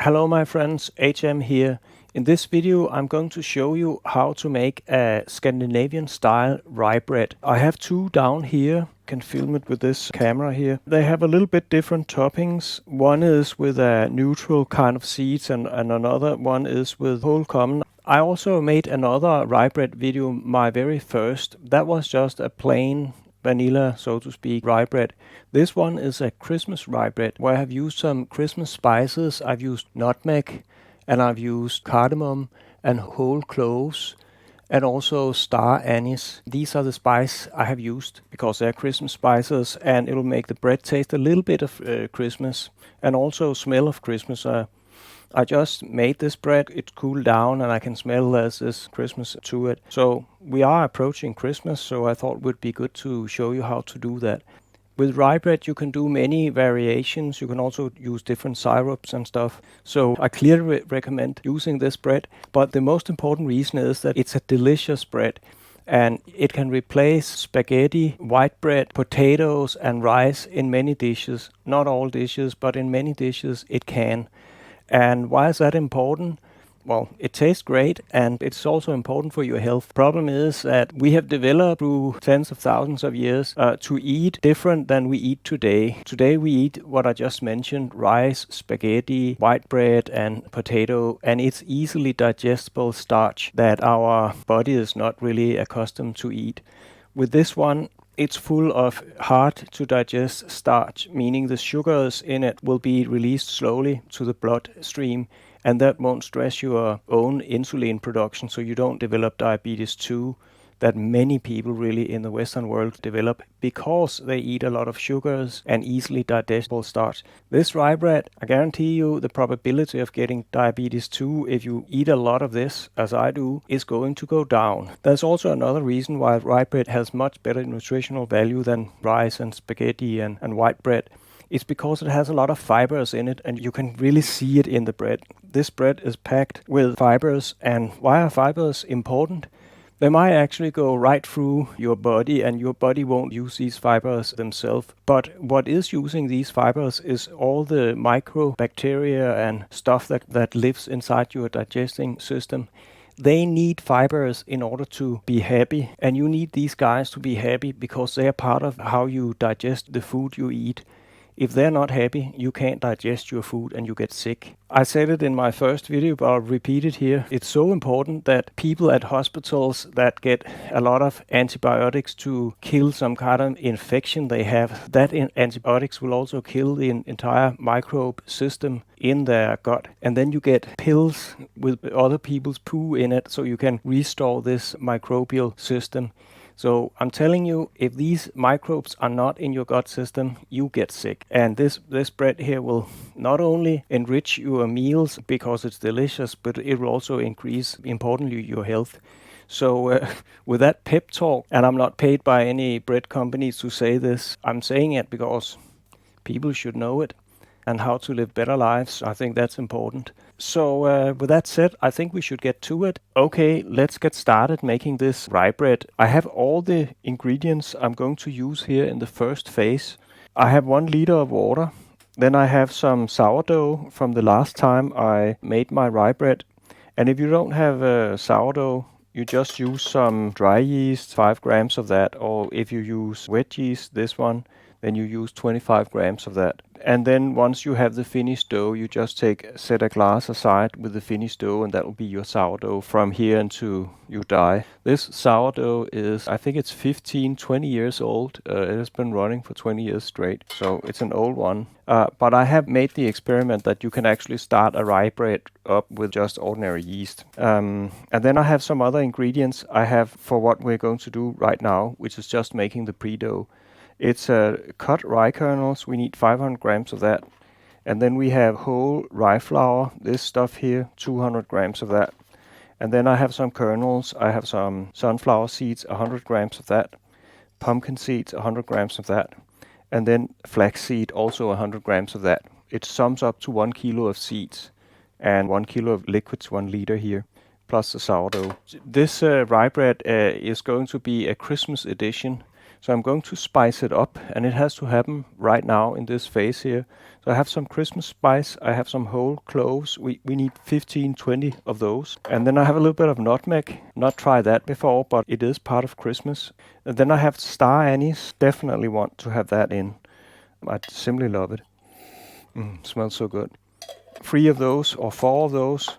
Hello my friends, HM here. In this video I'm going to show you how to make a Scandinavian style rye bread. I have two down here. You can film it with this camera here. They have a little bit different toppings. One is with a neutral kind of seeds and another one is with whole common. I also made another rye bread video, my very first. That was just a plain vanilla, so to speak, rye bread. This one is a Christmas rye bread where I have used some Christmas spices. I've used nutmeg and I've used cardamom and whole cloves and also star anise. These are the spices I have used because they're Christmas spices and it'll make the bread taste a little bit of Christmas and also smell of Christmas. I just made this bread, it cooled down and I can smell there's this Christmas to it. So we are approaching Christmas, so I thought it would be good to show you how to do that. With rye bread you can do many variations, you can also use different syrups and stuff. So I clearly recommend using this bread, but the most important reason is that it's a delicious bread. And it can replace spaghetti, white bread, potatoes and rice in many dishes. Not all dishes, but in many dishes it can. And why is that important? Well, it tastes great and it's also important for your health. Problem is that we have developed through tens of thousands of years to eat different than we eat today. Today we eat what I just mentioned, rice, spaghetti, white bread and potato, and it's easily digestible starch that our body is not really accustomed to eat. With this one, it's full of hard to digest starch, meaning the sugars in it will be released slowly to the bloodstream, and that won't stress your own insulin production so you don't develop diabetes 2 that many people really in the Western world develop because they eat a lot of sugars and easily digestible starch. This rye bread, I guarantee you the probability of getting diabetes 2 if you eat a lot of this, as I do, is going to go down. There's also another reason why rye bread has much better nutritional value than rice and spaghetti and white bread. It's because it has a lot of fibers in it and you can really see it in the bread. This bread is packed with fibers, and why are fibers important? They might actually go right through your body and your body won't use these fibers themselves. But what is using these fibers is all the microbacteria and stuff that lives inside your digesting system. They need fibers in order to be happy, and you need these guys to be happy because they are part of how you digest the food you eat. If they're not happy, you can't digest your food and you get sick. I said it in my first video, but I'll repeat it here. It's so important that people at hospitals that get a lot of antibiotics to kill some kind of infection they have, that antibiotics will also kill the entire microbe system in their gut. And then you get pills with other people's poo in it so you can restore this microbial system. So I'm telling you, if these microbes are not in your gut system, you get sick. And this bread here will not only enrich your meals because it's delicious, but it will also increase, importantly, your health. So with that pep talk, and I'm not paid by any bread companies to say this, I'm saying it because people should know it and how to live better lives. I think that's important. So with that said, I think we should get to it. Okay, let's get started making this rye bread. I have all the ingredients I'm going to use here in the first phase. I have 1 liter of water. Then I have some sourdough from the last time I made my rye bread. And if you don't have sourdough, you just use some dry yeast, 5 grams of that. Or if you use wet yeast, this one, then you use 25 grams of that. And then once you have the finished dough, you just set a glass aside with the finished dough, and that will be your sourdough from here until you die. This sourdough is, I think it's 15, 20 years old. It has been running for 20 years straight, so it's an old one. But I have made the experiment that you can actually start a rye bread up with just ordinary yeast. And then I have some other ingredients I have for what we're going to do right now, which is just making the pre-dough. It's cut rye kernels. We need 500 grams of that. And then we have whole rye flour, this stuff here, 200 grams of that. And then I have some kernels. I have some sunflower seeds, 100 grams of that. Pumpkin seeds, 100 grams of that. And then flaxseed, also 100 grams of that. It sums up to 1 kilo of seeds and 1 kilo of liquids, 1 liter here, plus the sourdough. This rye bread is going to be a Christmas edition. So I'm going to spice it up, and it has to happen right now in this phase here. So I have some Christmas spice, I have some whole cloves, we need 15, 20 of those. And then I have a little bit of nutmeg, not tried that before, but it is part of Christmas. And then I have star anise, definitely want to have that in. I simply love it. Smells so good. 3 of those or 4 of those.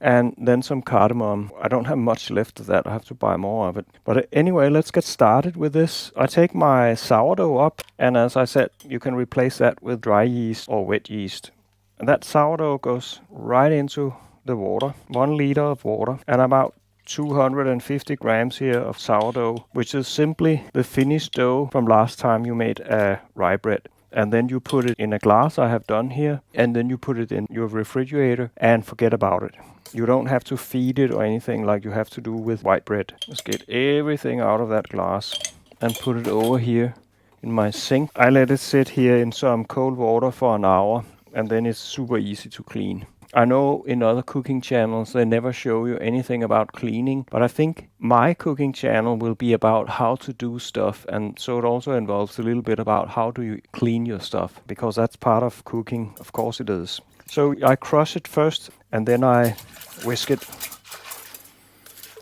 And then some cardamom. I don't have much left of that. I have to buy more of it. But anyway, let's get started with this. I take my sourdough up, and as I said, you can replace that with dry yeast or wet yeast. And that sourdough goes right into the water, 1 liter of water, and about 250 grams here of sourdough, which is simply the finished dough from last time you made a rye bread. And then you put it in a glass I have done here, and then you put it in your refrigerator and forget about it. You don't have to feed it or anything like you have to do with white bread. Just get everything out of that glass and put it over here in my sink. I let it sit here in some cold water for an hour, and then it's super easy to clean. I know in other cooking channels they never show you anything about cleaning, but I think my cooking channel will be about how to do stuff, and so it also involves a little bit about how do you clean your stuff, because that's part of cooking, of course it is. So I crush it first, and then I whisk it.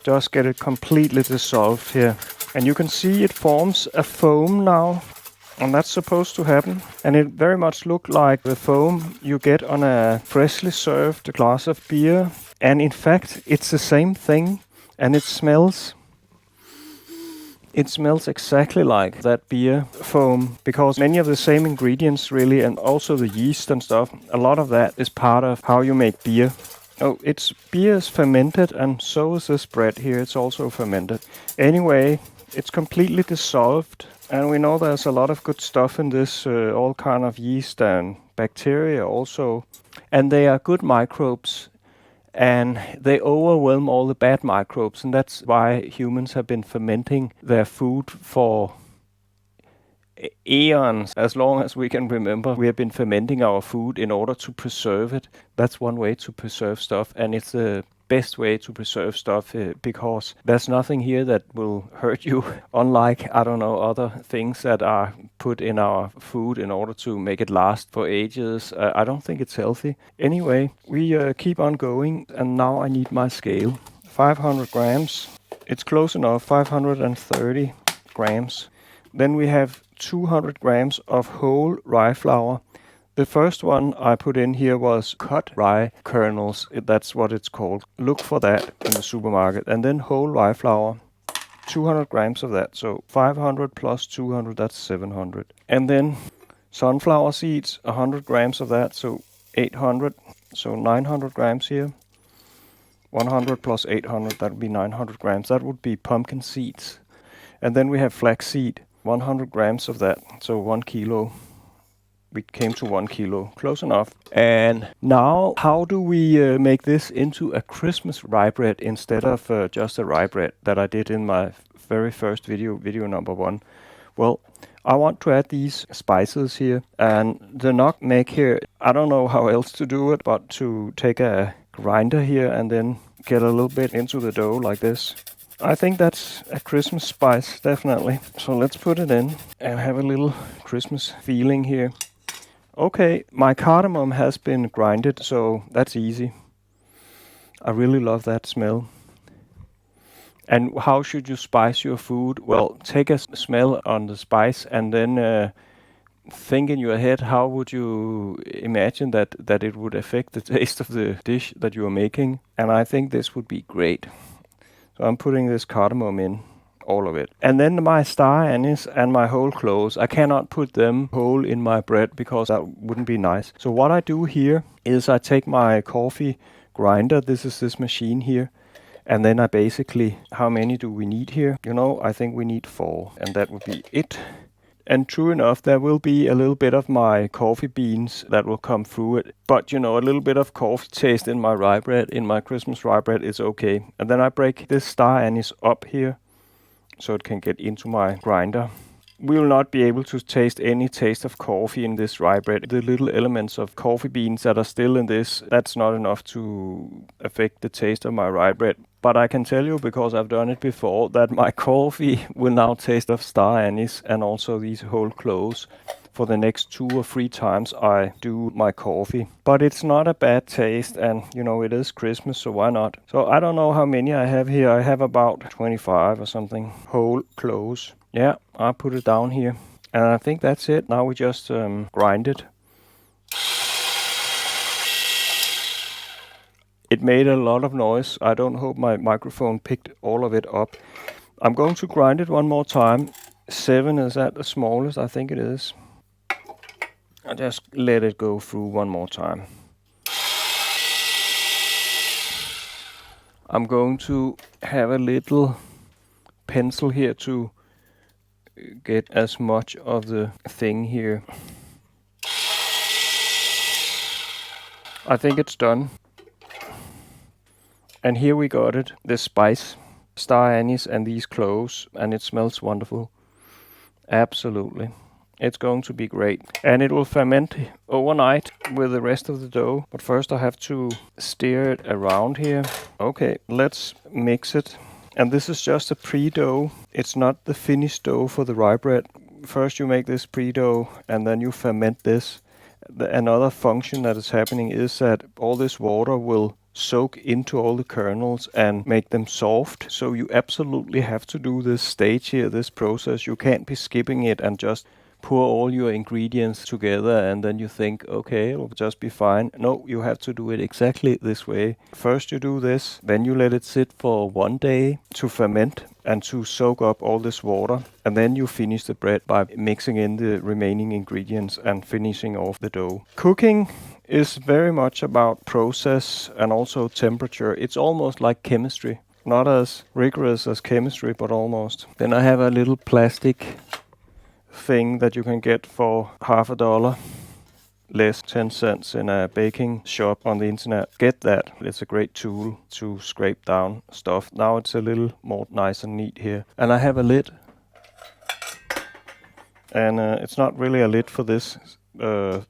Just get it completely dissolved here. And you can see it forms a foam now. And that's supposed to happen. And it very much looks like the foam you get on a freshly served glass of beer. And in fact, it's the same thing. And it smells exactly like that beer foam, because many of the same ingredients really, and also the yeast and stuff, a lot of that is part of how you make beer. Oh, beer is fermented, and so is this bread here. It's also fermented. Anyway, it's completely dissolved, and we know there's a lot of good stuff in this, all kind of yeast and bacteria also, and they are good microbes, and they overwhelm all the bad microbes, and that's why humans have been fermenting their food for eons. As long as we can remember, we have been fermenting our food in order to preserve it. That's one way to preserve stuff, and it's the best way to preserve stuff because there's nothing here that will hurt you, unlike, I don't know, other things that are put in our food in order to make it last for ages. I don't think it's healthy. Anyway, we keep on going, and now I need my scale. 500 grams. It's close enough, 530 grams. Then we have 200 grams of whole rye flour. The first one I put in here was cut rye kernels. That's what it's called. Look for that in the supermarket. And then whole rye flour, 200 grams of that. So 500 plus 200, that's 700. And then sunflower seeds, 100 grams of that. So 800. So 900 grams here. 100 plus 800, that would be 900 grams. That would be pumpkin seeds. And then we have flaxseed, 100 grams of that. So 1 kilo. We came to 1 kilo, close enough. And now, how do we make this into a Christmas rye bread instead of just a rye bread that I did in my very first video number 1? Well, I want to add these spices here, and the nutmeg here, I don't know how else to do it, but to take a grinder here and then get a little bit into the dough like this. I think that's a Christmas spice, definitely. So let's put it in and have a little Christmas feeling here. Okay, my cardamom has been grinded, so that's easy. I really love that smell. And how should you spice your food? Well, take a smell on the spice and then think in your head, how would you imagine that it would affect the taste of the dish that you are making? And I think this would be great. So I'm putting this cardamom in. All of it. And then my star anise and my whole cloves, I cannot put them whole in my bread because that wouldn't be nice. So what I do here is I take my coffee grinder, this is this machine here, and then I basically, how many do we need here? You know, I think we need 4, and that would be it. And true enough, there will be a little bit of my coffee beans that will come through it. But, you know, a little bit of coffee taste in my rye bread, in my Christmas rye bread is okay. And then I break this star anise up here, so it can get into my grinder. We will not be able to taste any taste of coffee in this rye bread. The little elements of coffee beans that are still in this, that's not enough to affect the taste of my rye bread. But I can tell you, because I've done it before, that my coffee will now taste of star anise and also these whole cloves for the next 2 or 3 times I do my coffee. But it's not a bad taste, and you know, it is Christmas, so why not? So I don't know how many I have here. I have about 25 or something whole cloves. Yeah, I put it down here. And I think that's it. Now we just grind it. It made a lot of noise. I don't hope my microphone picked all of it up. I'm going to grind it one more time. 7 is at the smallest, I think it is. I just let it go through one more time. I'm going to have a little pencil here to get as much of the thing here. I think it's done. And here we got it, this spice, star anise and these cloves, and it smells wonderful. Absolutely. It's going to be great. And it will ferment overnight with the rest of the dough. But first I have to stir it around here. Okay, let's mix it. And this is just a pre-dough. It's not the finished dough for the rye bread. First you make this pre-dough and then you ferment this. Another function that is happening is that all this water will soak into all the kernels and make them soft. So you absolutely have to do this stage here, this process. You can't be skipping it and just pour all your ingredients together and then you think, okay, it'll just be fine. No, you have to do it exactly this way. First you do this, then you let it sit for 1 day to ferment and to soak up all this water. And then you finish the bread by mixing in the remaining ingredients and finishing off the dough. Cooking is very much about process and also temperature. It's almost like chemistry. Not as rigorous as chemistry, but almost. Then I have a little plastic thing that you can get for $50, less 10 cents in a baking shop on the internet. Get that. It's a great tool to scrape down stuff. Now it's a little more nice and neat here. And I have a lid. And it's not really a lid for this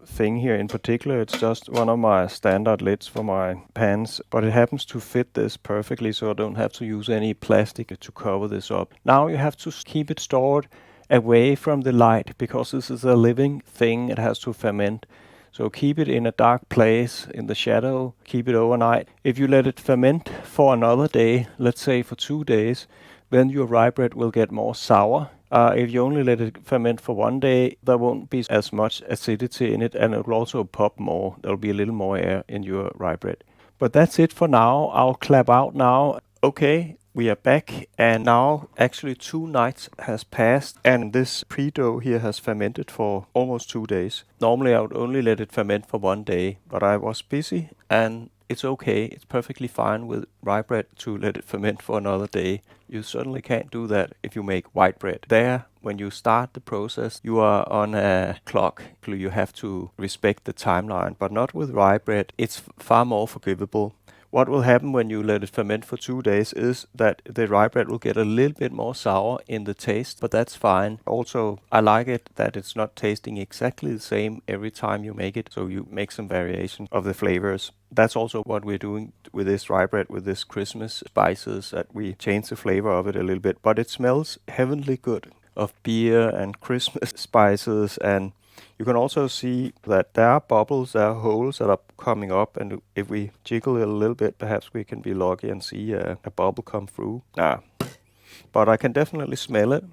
thing here in particular. It's just one of my standard lids for my pans, but it happens to fit this perfectly, so I don't have to use any plastic to cover this up. Now you have to keep it stored away from the light, because this is a living thing. It has to ferment. So keep it in a dark place, in the shadow, keep it overnight. If you let it ferment for another day, let's say for 2 days, then your rye bread will get more sour. If you only let it ferment for 1 day, there won't be as much acidity in it, and it will also pop more. There'll be a little more air in your rye bread. But that's it for now. I'll clap out now. Okay, we are back, and now actually 2 nights has passed, and this pre-dough here has fermented for almost 2 days. Normally I would only let it ferment for 1 day, but I was busy, and it's okay. It's perfectly fine with rye bread to let it ferment for another day. You certainly can't do that if you make white bread. There, when you start the process, you are on a clock. You have to respect the timeline, but not with rye bread. It's far more forgivable. What will happen when you let it ferment for 2 days is that the rye bread will get a little bit more sour in the taste, but that's fine. Also, I like it that it's not tasting exactly the same every time you make it, so you make some variation of the flavors. That's also what we're doing with this rye bread, with this Christmas spices, that we change the flavor of it a little bit, but it smells heavenly good of beer and Christmas spices. And you can also see that there are bubbles, there are holes that are coming up, and if we jiggle it a little bit, perhaps we can be lucky and see a bubble come through. But I can definitely smell it.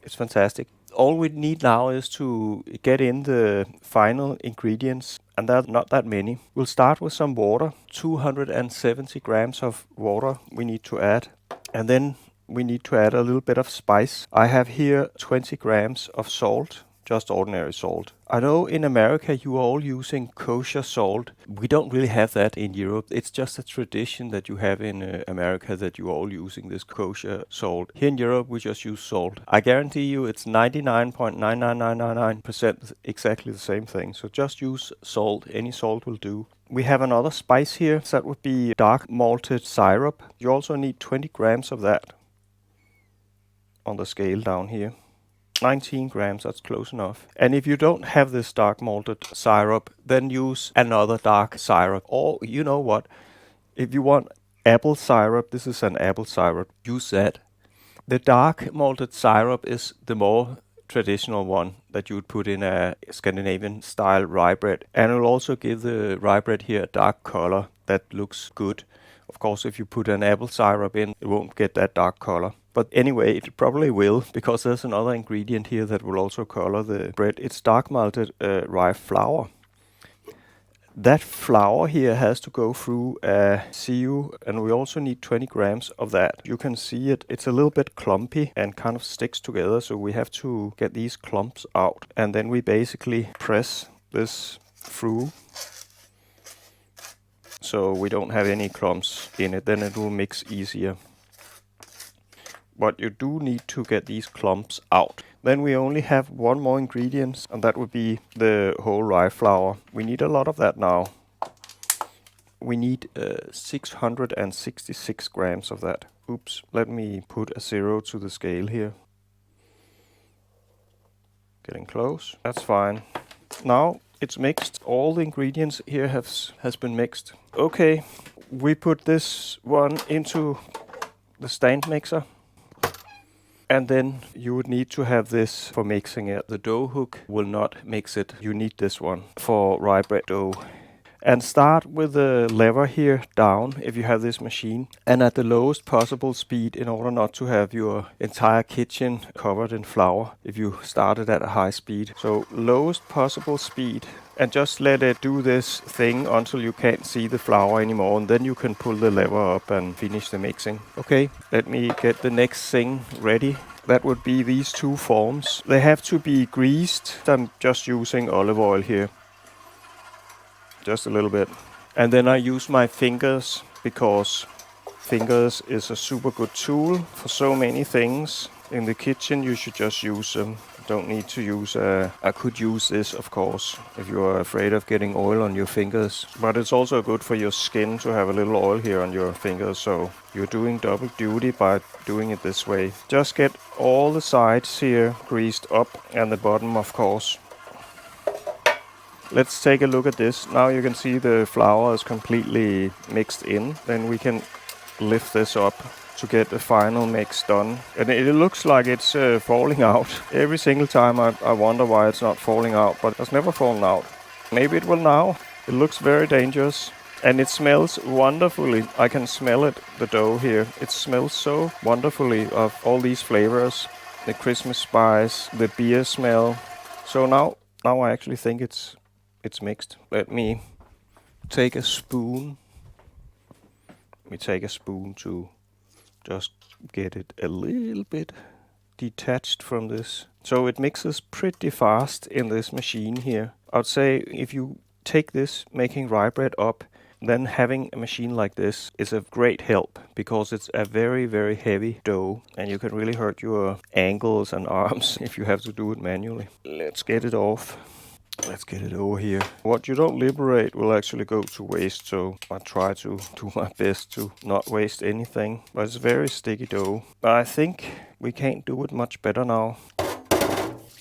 It's fantastic. All we need now is to get in the final ingredients, and there are not that many. We'll start with some water, 270 grams of water we need to add, and then we need to add a little bit of spice. I have here 20 grams of salt, just ordinary salt. I know in America you are all using kosher salt. We don't really have that in Europe. It's just a tradition that you have in America that you are all using this kosher salt. Here in Europe we just use salt. I guarantee you it's 99.99999% exactly the same thing. So just use salt. Any salt will do. We have another spice here. That would be dark malted syrup. You also need 20 grams of that on the scale down here. 19 grams, that's close enough. And if you don't have this dark malted syrup, then use another dark syrup. Or, you know what, if you want apple syrup. This is an apple syrup. Use that. The dark malted syrup is the more traditional one that you would put in a Scandinavian style rye bread. And it will also give the rye bread here a dark color that looks good. Of course, if you put an apple syrup in, it won't get that dark color. But anyway, it probably will, because there's another ingredient here that will also color the bread. It's dark malted rye flour. That flour here has to go through a sieve, and we also need 20 grams of that. You can see it's a little bit clumpy and kind of sticks together, so we have to get these clumps out. And then we basically press this through so we don't have any clumps in it, then it will mix easier. But you do need to get these clumps out. Then we only have one more ingredient, and that would be the whole rye flour. We need a lot of that now. We need 666 grams of that. Oops, let me put a 0 to the scale here. Getting close. That's fine. Now it's mixed. All the ingredients here has been mixed. Okay, we put this one into the stand mixer. And then you would need to have this for mixing it. The dough hook will not mix it. You need this one for rye bread dough. And start with the lever here down if you have this machine, and at the lowest possible speed in order not to have your entire kitchen covered in flour if you started at a high speed. So lowest possible speed, and just let it do this thing until you can't see the flour anymore, and then you can pull the lever up and finish the mixing. Okay, let me get the next thing ready. That would be these two forms. They have to be greased. I'm just using olive oil here. Just a little bit. And then I use my fingers, because fingers is a super good tool for so many things. In the kitchen you should just use them. Don't need to use I could use this, of course, if you are afraid of getting oil on your fingers. But it's also good for your skin to have a little oil here on your fingers, so you're doing double duty by doing it this way. Just get all the sides here greased up, and the bottom, of course. Let's take a look at this. Now you can see the flour is completely mixed in. Then we can lift this up to get the final mix done. And it looks like it's falling out. Every single time I wonder why it's not falling out, but it's never fallen out. Maybe it will now. It looks very dangerous. And it smells wonderfully. I can smell it, the dough here. It smells so wonderfully of all these flavors. The Christmas spice, the beer smell. So now I actually think it's mixed. Let me take a spoon. Let me take a spoon to just get it a little bit detached from this. So it mixes pretty fast in this machine here. I'd say if you take this making rye bread up, then having a machine like this is a great help, because it's a very, very heavy dough and you can really hurt your ankles and arms if you have to do it manually. Let's get it off. Let's get it over here. What you don't liberate will actually go to waste, so I try to do my best to not waste anything. But it's very sticky dough. I think we can't do it much better now.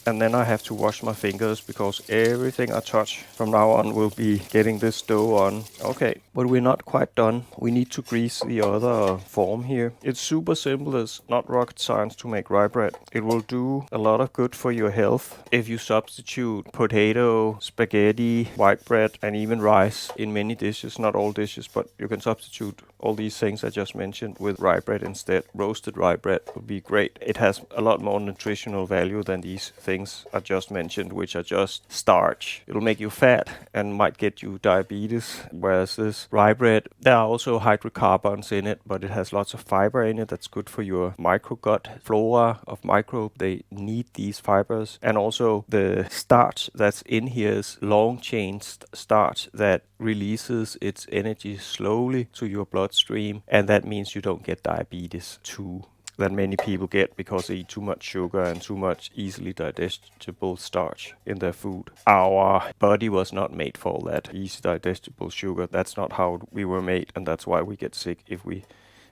And then I have to wash my fingers, because everything I touch from now on will be getting this dough on. Okay, but we're not quite done. We need to grease the other form here. It's super simple. It's not rocket science to make rye bread. It will do a lot of good for your health if you substitute potato, spaghetti, white bread, and even rice in many dishes. Not all dishes, but you can substitute all these things I just mentioned with rye bread instead. Roasted rye bread would be great. It has a lot more nutritional value than these things I just mentioned, which are just starch. It'll make you fat and might get you diabetes, whereas this rye bread, there are also hydrocarbons in it, but it has lots of fiber in it that's good for your microgut flora of microbe. They need these fibers. And also the starch that's in here is long chain starch that releases its energy slowly to your bloodstream, and that means you don't get diabetes too, that many people get because they eat too much sugar and too much easily digestible starch in their food. Our body was not made for all that easy digestible sugar. That's not how we were made, and that's why we get sick if we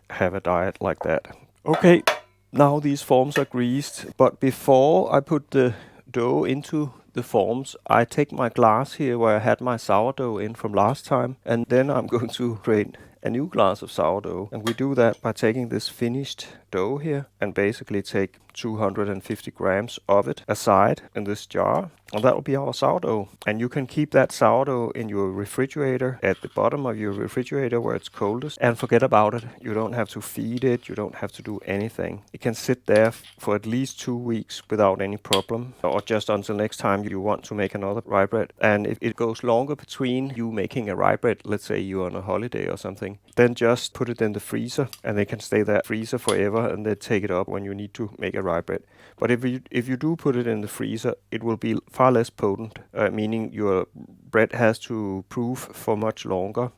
have a diet like that. Okay, now these forms are greased, but before I put the dough into the forms, I take my glass here where I had my sourdough in from last time, and then I'm going to create a new glass of sourdough. And we do that by taking this finished dough here and basically take 250 grams of it aside in this jar, and that will be our sourdough. And you can keep that sourdough in your refrigerator, at the bottom of your refrigerator where it's coldest, and forget about it. You don't have to feed it, you don't have to do anything. It can sit there for at least 2 weeks without any problem, or just until next time you want to make another rye bread. And if it goes longer between you making a rye bread, let's say you're on a holiday or something, then just put it in the freezer and they can stay there freezer forever, and then take it up when you need to make a rye bread. But if you do put it in the freezer, it will be far less potent, meaning your bread has to proof for much longer.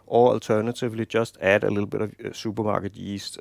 Or alternatively, just add a little bit of supermarket yeast,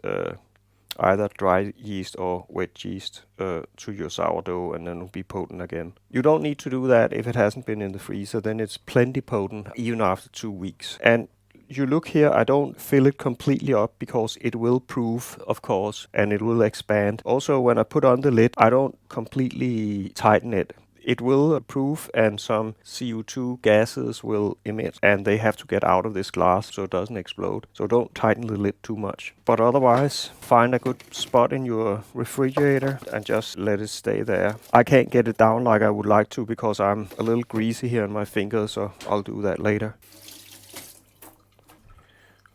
either dry yeast or wet yeast, to your sourdough, and then it'll be potent again. You don't need to do that if it hasn't been in the freezer. Then it's plenty potent even after 2 weeks. And you look here, I don't fill it completely up because it will proof, of course, and it will expand. Also, when I put on the lid, I don't completely tighten it. It will proof, and some CO2 gases will emit, and they have to get out of this glass so it doesn't explode. So don't tighten the lid too much. But otherwise, find a good spot in your refrigerator and just let it stay there. I can't get it down like I would like to because I'm a little greasy here on my fingers, so I'll do that later.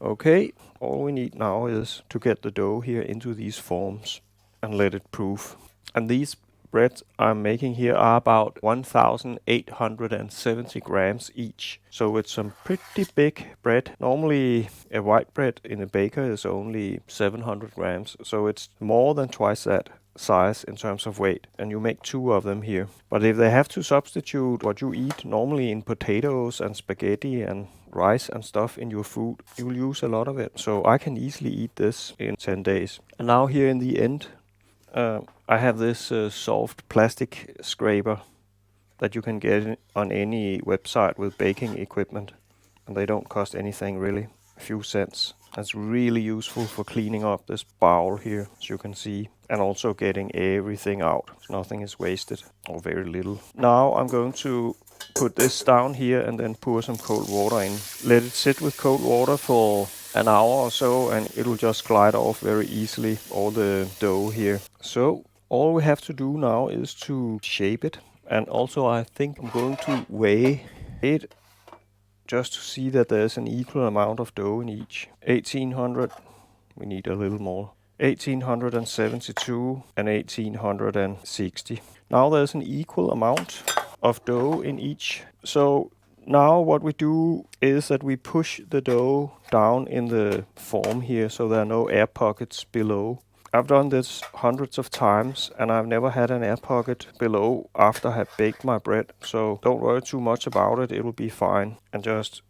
Okay, all we need now is to get the dough here into these forms and let it proof. And these breads I'm making here are about 1,870 grams each. So it's some pretty big bread. Normally a white bread in a baker is only 700 grams. So it's more than twice that size in terms of weight, and you make 2 of them here. But if they have to substitute what you eat normally in potatoes and spaghetti and rice and stuff in your food, you will use a lot of it. So I can easily eat this in 10 days. And now here in the end, I have this soft plastic scraper that you can get on any website with baking equipment, and they don't cost anything really, a few cents. That's really useful for cleaning up this bowl here, as you can see, and also getting everything out. So nothing is wasted, or very little. Now I'm going to put this down here and then pour some cold water in. Let it sit with cold water for an hour or so, and it will just glide off very easily, all the dough here. So all we have to do now is to shape it, and also I think I'm going to weigh it just to see that there's an equal amount of dough in each. 1800, we need a little more. 1872 and 1860. Now there's an equal amount of dough in each. So now what we do is that we push the dough down in the form here so there are no air pockets below. I've done this hundreds of times and I've never had an air pocket below after I have baked my bread. So don't worry too much about it, it will be fine. And just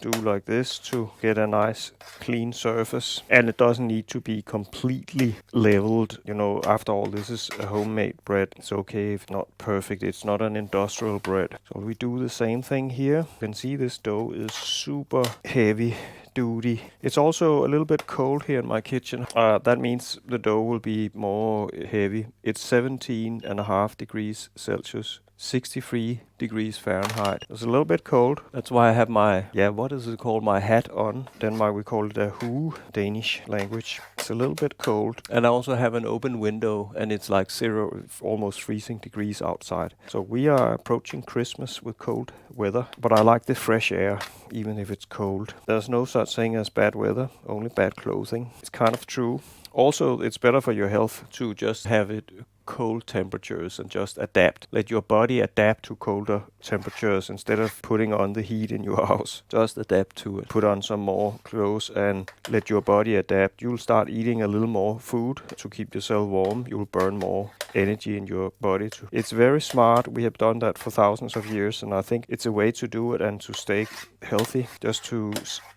do like this to get a nice clean surface. And it doesn't need to be completely leveled. You know, after all, this is a homemade bread. It's okay if not perfect. It's not an industrial bread. So we do the same thing here. You can see this dough is super heavy duty. It's also a little bit cold here in my kitchen. That means the dough will be more heavy. It's 17.5 degrees Celsius. 63 degrees Fahrenheit. It's a little bit cold. That's why I have my, what is it called? My hat on. Denmark we call it a hue, Danish language. It's a little bit cold. And I also have an open window and it's like 0, almost freezing degrees outside. So we are approaching Christmas with cold weather. But I like the fresh air, even if it's cold. There's no such thing as bad weather, only bad clothing. It's kind of true. Also, it's better for your health to just have it cold temperatures and just adapt. Let your body adapt to colder temperatures instead of putting on the heat in your house. Just adapt to it. Put on some more clothes and let your body adapt. You'll start eating a little more food to keep yourself warm. You'll burn more energy in your body. It's very smart. We have done that for thousands of years, and I think it's a way to do it and to stay healthy, just to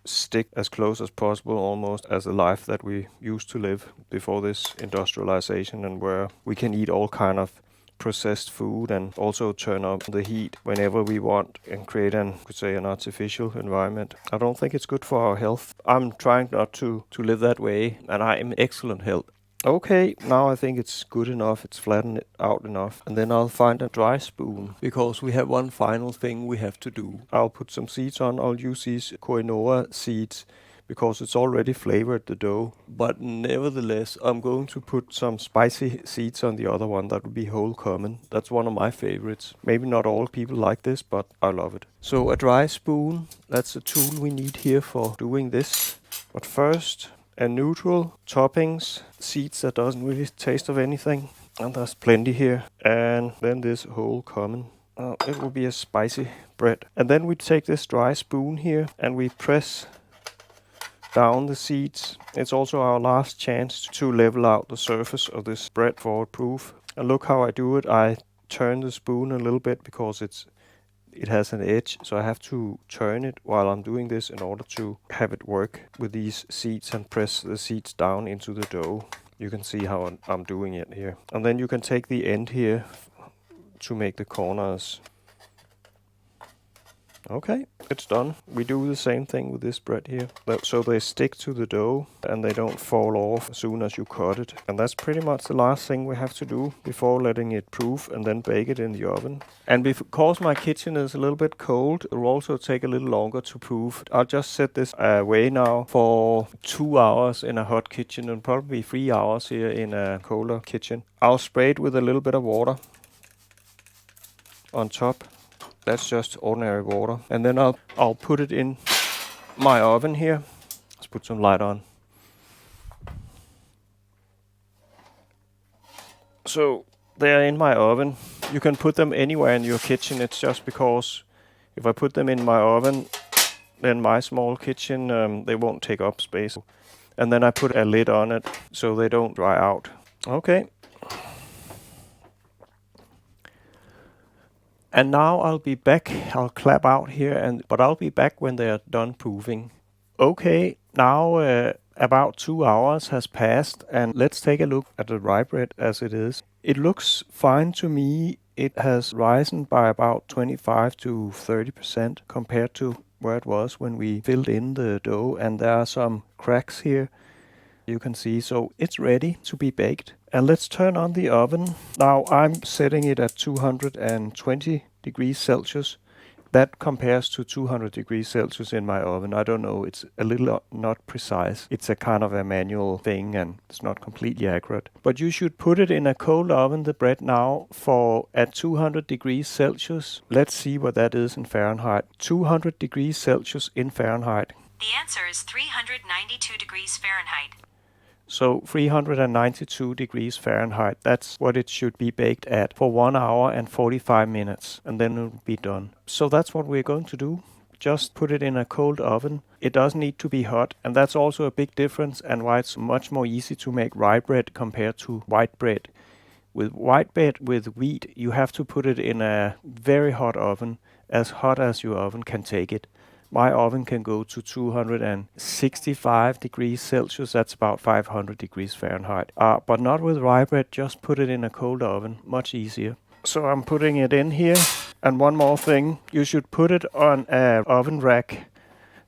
stick as close as possible almost as the life that we used to live before this industrialization, and where we can eat all kind of processed food and also turn up the heat whenever we want and create an artificial environment. I don't think it's good for our health. I'm trying not to live that way, and I am in excellent health. Okay, now I think it's good enough, it's flattened out enough. And then I'll find a dry spoon, because we have one final thing we have to do. I'll put some seeds on. I'll use these quinoa seeds, because it's already flavored, the dough. But nevertheless, I'm going to put some spicy seeds on the other one. That would be whole cumin. That's one of my favorites. Maybe not all people like this, but I love it. So a dry spoon, that's the tool we need here for doing this. But first, a neutral, toppings, seeds that doesn't really taste of anything. And there's plenty here. And then this whole cumin. It will be a spicy bread. And then we take this dry spoon here and we press down the seeds. It's also our last chance to level out the surface of this bread for proof. And look how I do it. I turn the spoon a little bit because it has an edge, so I have to turn it while I'm doing this in order to have it work with these seeds and press the seeds down into the dough. You can see how I'm doing it here. And then you can take the end here to make the corners. Okay, it's done. We do the same thing with this bread here. So they stick to the dough and they don't fall off as soon as you cut it. And that's pretty much the last thing we have to do before letting it proof and then bake it in the oven. And because my kitchen is a little bit cold, it will also take a little longer to proof. I'll just set this away now for 2 hours in a hot kitchen and probably 3 hours here in a colder kitchen. I'll spray it with a little bit of water on top. That's just ordinary water. And then I'll put it in my oven here. Let's put some light on. So they're in my oven. You can put them anywhere in your kitchen. It's just because if I put them in my oven, then my small kitchen, they won't take up space. And then I put a lid on it so they don't dry out. Okay. And now I'll be back. I'll clap out here, but I'll be back when they are done proofing. Okay, now about 2 hours has passed, and let's take a look at the rye bread as it is. It looks fine to me. It has risen by about 25 to 30% compared to where it was when we filled in the dough, and there are some cracks here. You can see, so it's ready to be baked. And let's turn on the oven. Now I'm setting it at 220 degrees Celsius. That compares to 200 degrees Celsius in my oven. I don't know, it's a little not precise. It's a kind of a manual thing and it's not completely accurate. But you should put it in a cold oven, the bread now, at 200 degrees Celsius. Let's see what that is in Fahrenheit. 200 degrees Celsius in Fahrenheit. The answer is 392 degrees Fahrenheit. So 392 degrees Fahrenheit, that's what it should be baked at for 1 hour and 45 minutes, and then it'll be done. So that's what we're going to do. Just put it in a cold oven. It doesn't need to be hot, and that's also a big difference and why it's much more easy to make rye bread compared to white bread. With white bread with wheat, you have to put it in a very hot oven, as hot as your oven can take it. My oven can go to 265 degrees Celsius, that's about 500 degrees Fahrenheit. But not with rye bread, just put it in a cold oven, much easier. So I'm putting it in here. And one more thing, you should put it on an oven rack.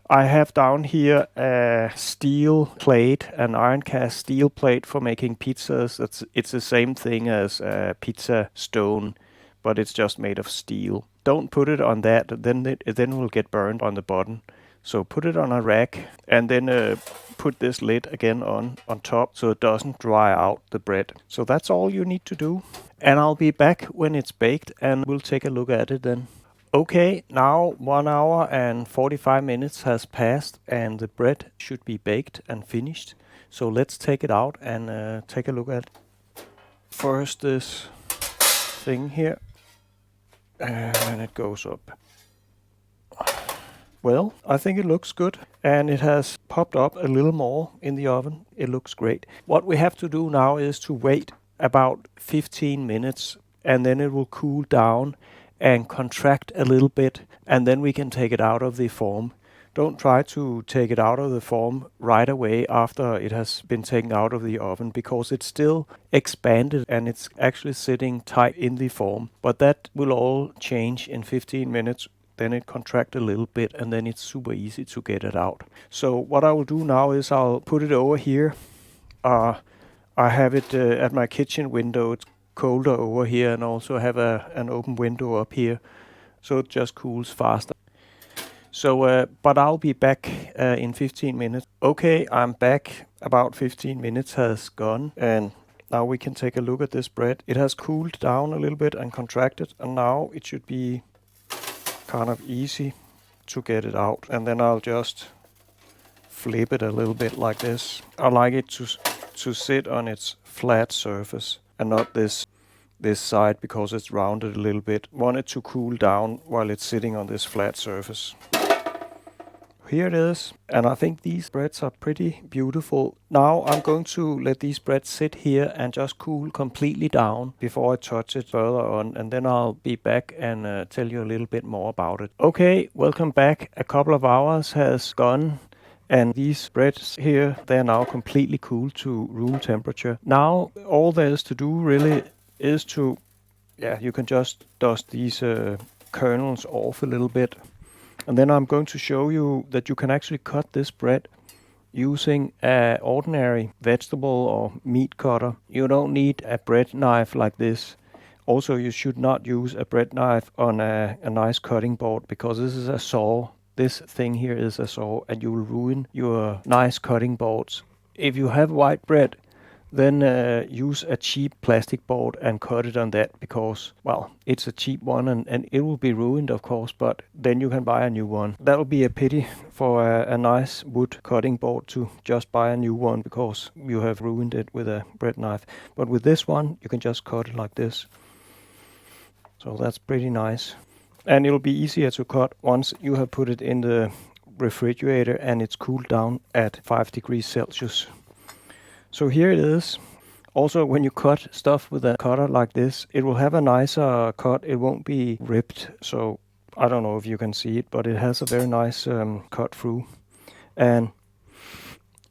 I have down here a steel plate, an iron cast steel plate for making pizzas. It's the same thing as a pizza stone, but it's just made of steel. Don't put it on that, then it will get burned on the bottom. So put it on a rack and then put this lid again on top so it doesn't dry out the bread. So that's all you need to do. And I'll be back when it's baked and we'll take a look at it then. Okay, now 1 hour and 45 minutes has passed and the bread should be baked and finished. So let's take it out and take a look at it. First this thing here. And it goes up. Well, I think it looks good and it has popped up a little more in the oven. It looks great. What we have to do now is to wait about 15 minutes and then it will cool down and contract a little bit and then we can take it out of the form. Don't try to take it out of the form right away after it has been taken out of the oven because it's still expanded and it's actually sitting tight in the form. But that will all change in 15 minutes. Then it contracts a little bit and then it's super easy to get it out. So what I will do now is I'll put it over here. I have it at my kitchen window. It's colder over here and also have an open window up here. So it just cools faster. So, but I'll be back in 15 minutes. Okay, I'm back. About 15 minutes has gone, and now we can take a look at this bread. It has cooled down a little bit and contracted, and now it should be kind of easy to get it out. And then I'll just flip it a little bit like this. I like it to sit on its flat surface and not this side because it's rounded a little bit. Want it to cool down while it's sitting on this flat surface. Here it is, and I think these breads are pretty beautiful. Now I'm going to let these breads sit here and just cool completely down before I touch it further on, and then I'll be back and tell you a little bit more about it. Okay, welcome back. A couple of hours has gone, and these breads here, they're now completely cooled to room temperature. Now all there is to do really is to, you can just dust these kernels off a little bit. And then I'm going to show you that you can actually cut this bread using an ordinary vegetable or meat cutter. You don't need a bread knife like this. Also, you should not use a bread knife on a nice cutting board because this is a saw. This thing here is a saw and you will ruin your nice cutting boards. If you have white bread, then use a cheap plastic board and cut it on that because, well, it's a cheap one and it will be ruined, of course, but then you can buy a new one. That will be a pity for a nice wood cutting board to just buy a new one because you have ruined it with a bread knife. But with this one, you can just cut it like this. So that's pretty nice. And it'll be easier to cut once you have put it in the refrigerator and it's cooled down at 5 degrees Celsius. So here it is. Also, when you cut stuff with a cutter like this, it will have a nicer cut. It won't be ripped. So I don't know if you can see it, but it has a very nice cut through. And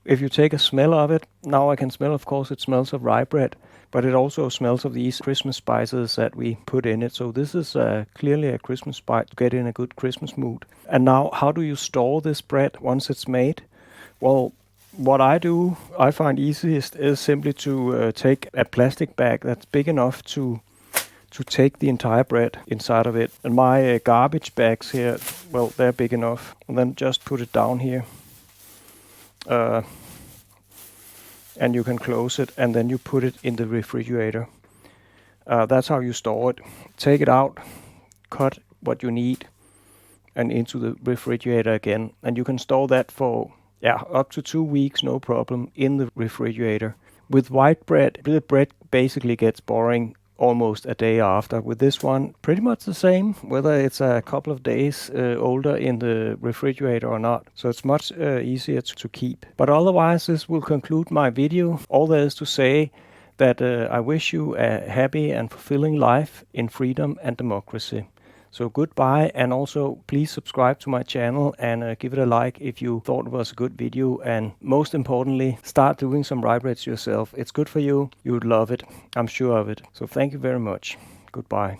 if you take a smell of it, now I can smell, of course, it smells of rye bread, but it also smells of these Christmas spices that we put in it. So this is clearly a Christmas spice to get in a good Christmas mood. And now, how do you store this bread once it's made? Well, what I find easiest is simply to take a plastic bag that's big enough to take the entire bread inside of it. And my garbage bags here, well, they're big enough. And then just put it down here. And you can close it, and then you put it in the refrigerator. That's how you store it. Take it out, cut what you need, and into the refrigerator again. And you can store that for up to 2 weeks, no problem, in the refrigerator. With white bread, the bread basically gets boring almost a day after. With this one, pretty much the same, whether it's a couple of days older in the refrigerator or not. So it's much easier to keep. But otherwise, this will conclude my video. All there is to say that I wish you a happy and fulfilling life in freedom and democracy. So goodbye, and also please subscribe to my channel and give it a like if you thought it was a good video. And most importantly, start doing some rye breads yourself. It's good for you. You would love it. I'm sure of it. So thank you very much. Goodbye.